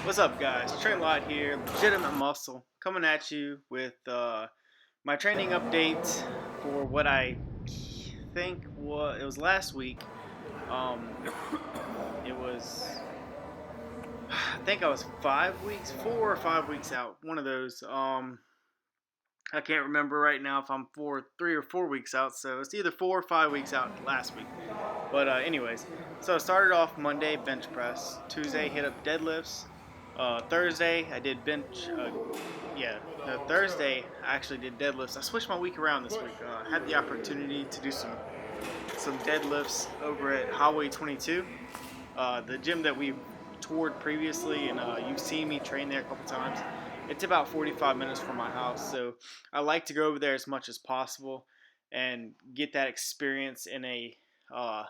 What's up, guys? Trent here, Legitimate Muscle, coming at you with my training update for what I think was last week. Um, it was I think I was 5 weeks, 4 or 5 weeks out, one of those. I can't remember right now if I'm 3 or 4 weeks out, so it's either 4 or 5 weeks out last week. But anyways, so I started off Monday bench press. Tuesday hit up deadlifts. Thursday I did bench. Yeah, no, Thursday I actually did deadlifts. I switched my week around this week. I had the opportunity to do some deadlifts over at Highway 22, the gym that we toured previously, and you've seen me train there a couple times. It's about 45 minutes from my house, so I like to go over there as much as possible and get that experience uh,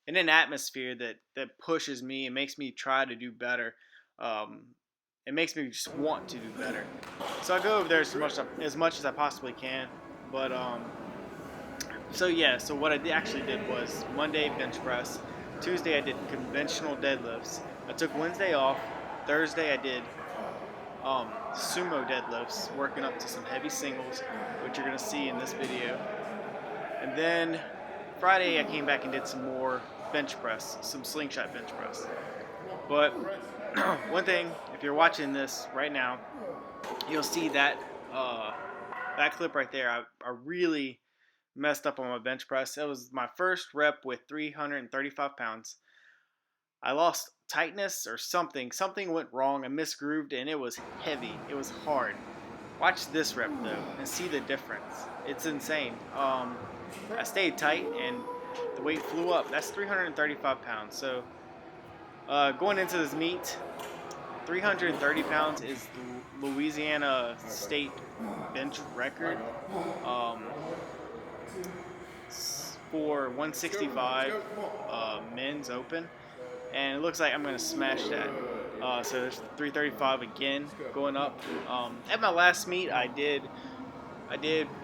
in an atmosphere that pushes me and makes me try to do better. Um, it makes me just want to do better. So I go over there as much as I possibly can. But so yeah, so what I actually did was Monday bench press, Tuesday I did conventional deadlifts. I took Wednesday off. Thursday I did sumo deadlifts, working up to some heavy singles, which you're gonna see in this video. And then Friday I came back and did some more bench press, some slingshot bench press. But one thing, if you're watching this right now, you'll see that that clip right there. I really messed up on my bench press. It was my first rep with 335 pounds. I lost tightness or something. Something went wrong. I misgrooved and it was heavy. It was hard. Watch this rep though and see the difference. It's insane. I stayed tight and the weight flew up. That's 335 pounds. So going into this meet, 330 pounds is the Louisiana state bench record for 165 men's open, and it looks like I'm going to smash that. So there's 335 again going up. At my last meet, I did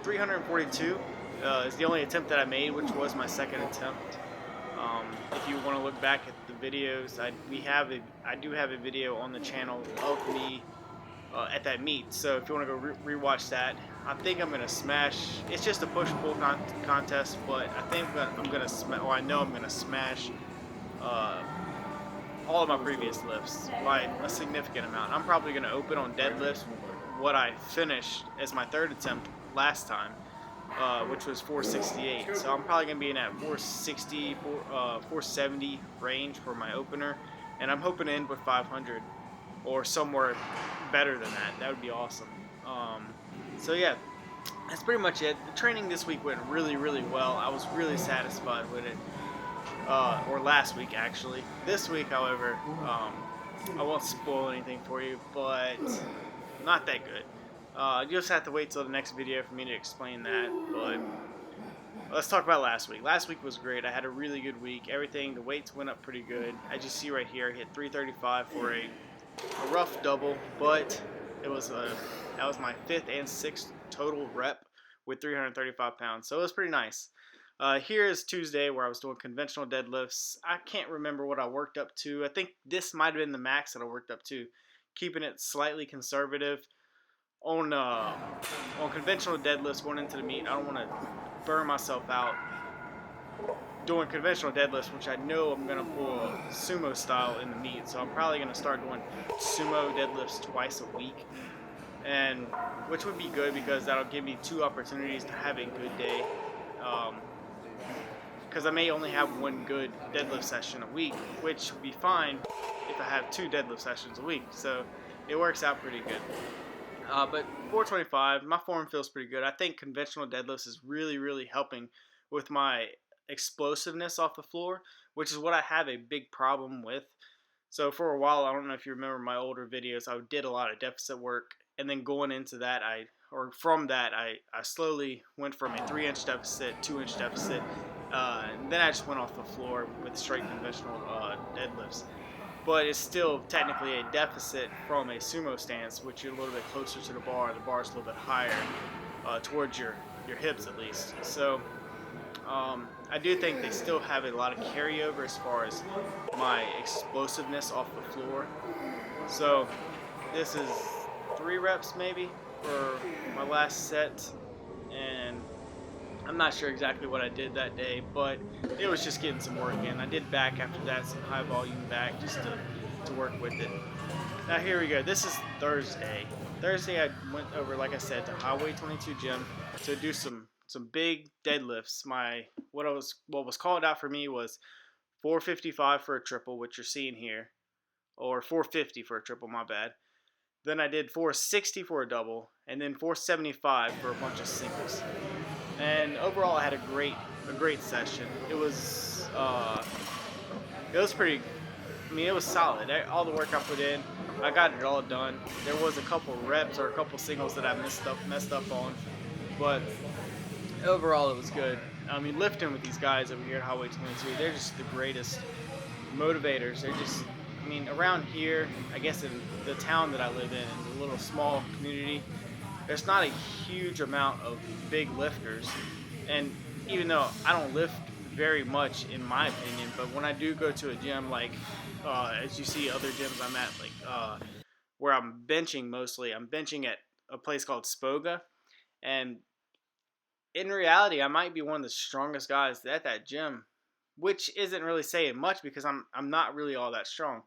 342. It's the only attempt that I made, which was my second attempt. If you want to look back at the videos, I do have a video on the channel of me at that meet. So if you want to go rewatch that, I think I'm gonna smash. It's just a push-pull contest, but I think I'm gonna smash. Well, I know I'm gonna smash all of my previous lifts by a significant amount. I'm probably gonna open on deadlifts what I finished as my third attempt last time. Which was 468. So I'm probably going to be in that 460, 470 range for my opener. And I'm hoping to end with 500 or somewhere better than that. That would be awesome. So yeah, that's pretty much it. The training this week went really, really well. I was really satisfied with it. Or last week, actually. This week, however, I won't spoil anything for you, but not that good. You just have to wait till the next video for me to explain that, but let's talk about last week. Last week was great. I had a really good week. Everything, the weights went up pretty good. As you see right here, I hit 335 for a rough double, but that was my fifth and sixth total rep with 335 pounds, so it was pretty nice. Here is Tuesday where I was doing conventional deadlifts. I can't remember what I worked up to. I think this might have been the max that I worked up to, keeping it slightly conservative. On conventional deadlifts going into the meet, I don't want to burn myself out doing conventional deadlifts, which I know I'm going to pull sumo style in the meet. So I'm probably going to start doing sumo deadlifts twice a week, and which would be good because that'll give me 2 opportunities to have a good day. Because I may only have 1 good deadlift session a week, which would be fine if I have 2 deadlift sessions a week. So it works out pretty good. But 425, my form feels pretty good. I think conventional deadlifts is really, really helping with my explosiveness off the floor, which is what I have a big problem with. So for a while, I don't know if you remember my older videos, I did a lot of deficit work, and then going into that, from that, I slowly went from a 3-inch deficit, 2-inch deficit, and then I just went off the floor with straight conventional deadlifts. But it's still technically a deficit from a sumo stance, which you're a little bit closer to the bar. The bar is a little bit higher towards your hips at least. So I do think they still have a lot of carryover as far as my explosiveness off the floor. So this is 3 reps maybe for my last set, and I'm not sure exactly what I did that day, but it was just getting some work in. I did back after that, some high volume back just to work with it. Now here we go. This is Thursday. Thursday I went over, like I said, to Highway 22 gym to do some big deadlifts. What was called out for me was 455 for a triple, which you're seeing here, or 450 for a triple, my bad. Then I did 460 for a double, and then 475 for a bunch of singles. And overall, I had a great session. It was pretty. I mean, it was solid. All the work I put in, I got it all done. There was a couple reps or a couple singles that I messed up on, but overall, it was good. I mean, lifting with these guys over here at Highway 22, they're just the greatest motivators. They're just, I mean, around here, I guess in the town that I live in the little small community, there's not a huge amount of big lifters. And even though I don't lift very much in my opinion, but when I do go to a gym like, as you see other gyms I'm at, like where I'm benching mostly, I'm benching at a place called Spoga. And in reality, I might be one of the strongest guys at that gym, which isn't really saying much because I'm not really all that strong.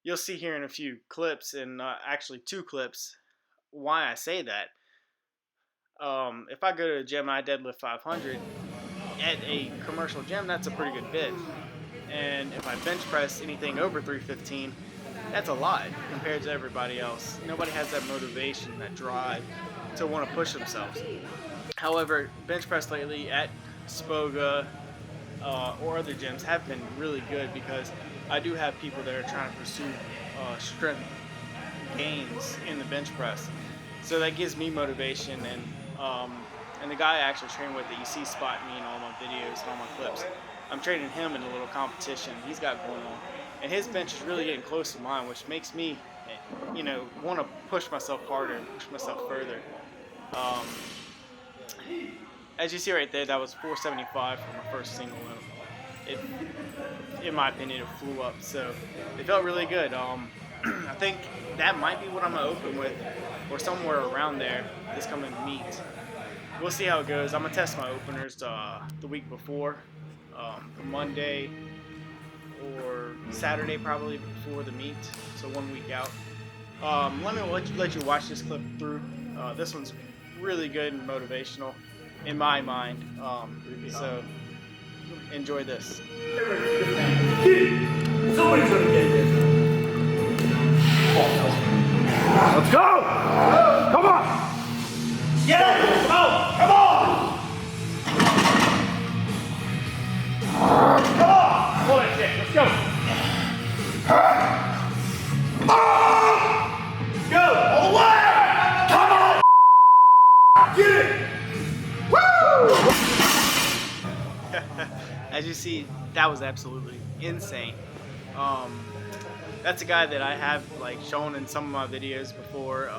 You'll see here in a few clips, and actually 2 clips, why I say that. If I go to a gym and I deadlift 500 at a commercial gym, that's a pretty good bit. And if I bench press anything over 315, that's a lot compared to everybody else. Nobody has that motivation, that drive to want to push themselves. However, bench press lately at Spoga or other gyms have been really good because I do have people that are trying to pursue strength gains in the bench press. So that gives me motivation, and the guy I actually train with that you see spotting me in all my videos and all my clips, I'm training him in a little competition he's got going on. And his bench is really getting close to mine, which makes me, want to push myself harder and push myself further. As you see right there, that was 475 for my first single. It, in my opinion, it flew up, so it felt really good. I think that might be what I'm gonna open with, or somewhere around there this coming meet. We'll see how it goes. I'm gonna test my openers the week before, Monday or Saturday probably before the meet, so 1 week out. Let me let you watch this clip through. This one's really good and motivational in my mind, so enjoy this. Somebody's gonna get this. Let's go! Come on! Get it! Come on! Come on! Hold it, Jake. Let's go! Go! All the way! Come on! Get it! Woo! As you see, that was absolutely insane. That's a guy that I have shown in some of my videos before.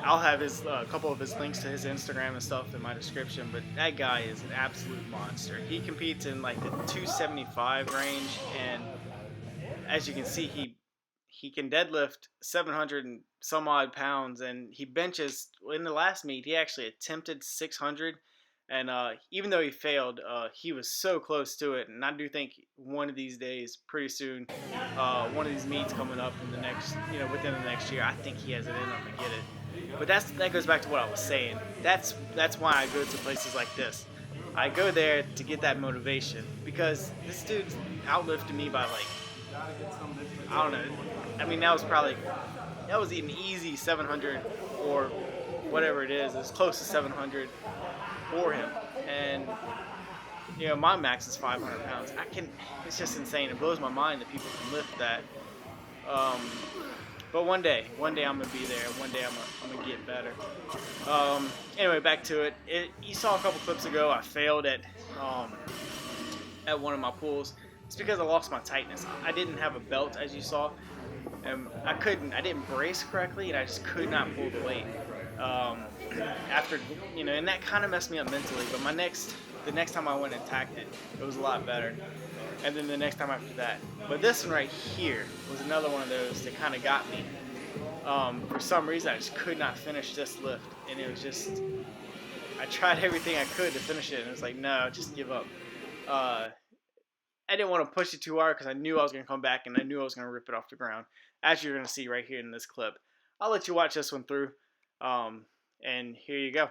I'll have a couple of his links to his Instagram and stuff in my description, but that guy is an absolute monster. He competes in the 275 range, and as you can see, he can deadlift 700 and some odd pounds, and he benches. In the last meet, he actually attempted 600. And even though he failed, he was so close to it. And I do think one of these days, pretty soon, one of these meets coming up in the next, within the next year, I think he has it in him to get it. But that goes back to what I was saying. That's why I go to places like this. I go there to get that motivation because this dude's outlifted me by I don't know. I mean, that was an easy 700 or whatever it is. It's close to 700. For him, and my max is 500 pounds. It's just insane. It blows my mind that people can lift that. But one day I'm gonna be there. One day I'm gonna get better. Anyway, back to it. You saw a couple clips ago. I failed at one of my pulls. It's because I lost my tightness. I didn't have a belt, as you saw, and I didn't brace correctly, and I just could not pull the weight. After, and that kind of messed me up mentally, but the next time I went and tacked it, it was a lot better. and then the next time after that. But this one right here was another one of those that kind of got me. For some reason, I just could not finish this lift, and it was just, I tried everything I could to finish it, and it was like, no, just give up. I didn't want to push it too hard because I knew I was going to come back and I knew I was going to rip it off the ground, as you're going to see right here in this clip. I'll let you watch this one through, and here you go.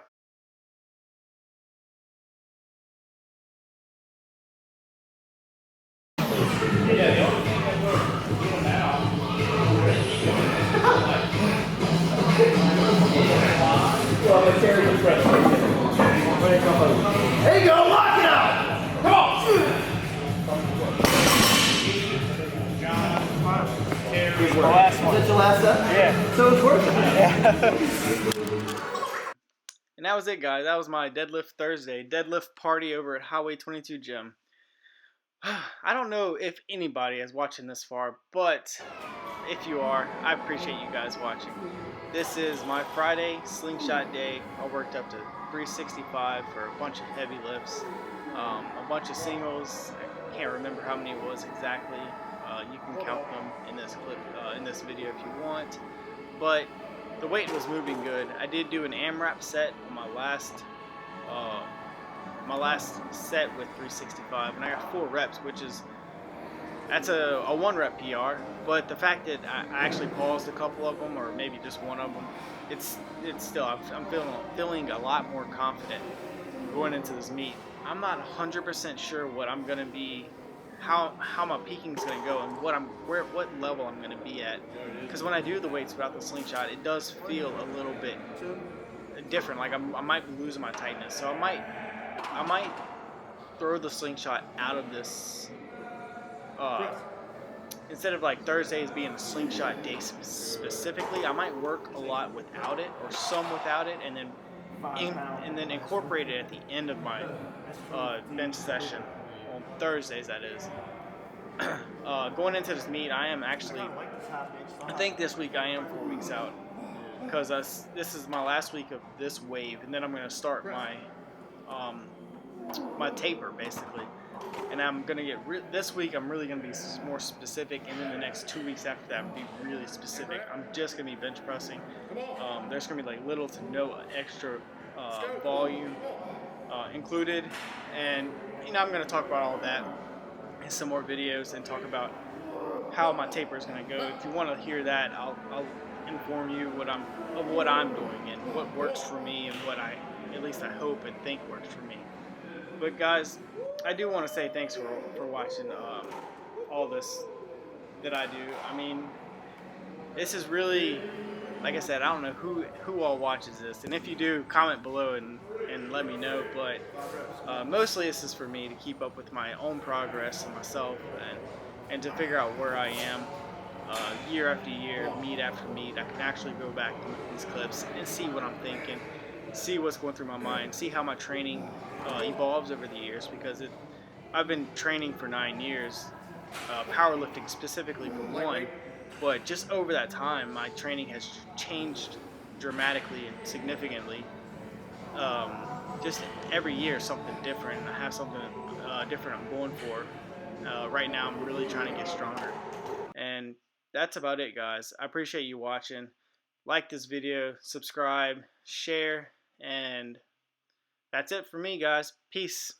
Yeah, the only thing that we're doing now. Well, let's carry the thread. There you go, lock it out! Come on! Here's the last one. Is that your last set? Yeah. So it's working. And that was it, guys. That was my Deadlift Thursday. Deadlift Party over at Highway 22 Gym. I don't know if anybody is watching this far, but if you are, I appreciate you guys watching. This is my Friday slingshot day. I worked up to 365 for a bunch of heavy lifts, a bunch of singles. I can't remember how many it was exactly. You can count them in this clip, in this video if you want. But the weight was moving good. I did do an AMRAP set on my last set with 365, and I got 4 reps, which is, that's a 1 rep PR. But the fact that I actually paused a couple of them, or maybe just one of them, it's still, I'm feeling a lot more confident going into this meet. I'm not 100% sure what I'm gonna be, how my peaking's gonna go, and what level I'm gonna be at. Because when I do the weights without the slingshot, it does feel a little bit different. Like I might be losing my tightness, so I might throw the slingshot out of this. Instead of like Thursdays being a slingshot day specifically, I might work a lot without it, or some without it, and then incorporate it at the end of my bench session on Thursdays. That is. Going into this meet, I am actually, I think this week I am 4 weeks out, because this is my last week of this wave, and then I'm going to start my my taper basically, and I'm going to get this week I'm really going to be more specific, and then the next 2 weeks after that will be really specific. I'm just going to be bench pressing. There's going to be like little to no extra volume included, and I'm going to talk about all that in some more videos and talk about how my taper is going to go. If you want to hear that, I'll inform you of what I'm doing and what works for me, and what at least I hope and think works for me. But guys, I do want to say thanks for watching all this that I do. I mean, this is really, like I said, I don't know who all watches this, and if you do, comment below and let me know. But mostly this is for me to keep up with my own progress and myself, and to figure out where I am year after year, meet after meet. I can actually go back and look at these clips and see what I'm thinking, see what's going through my mind, see how my training evolves over the years, because I've been training for 9 years, powerlifting specifically for 1, but just over that time my training has changed dramatically and significantly. Just every year something different. I have something different I'm going for. Right now I'm really trying to get stronger, and that's about it, guys. I appreciate you watching. Like this video, subscribe, share, and that's it for me, guys. Peace.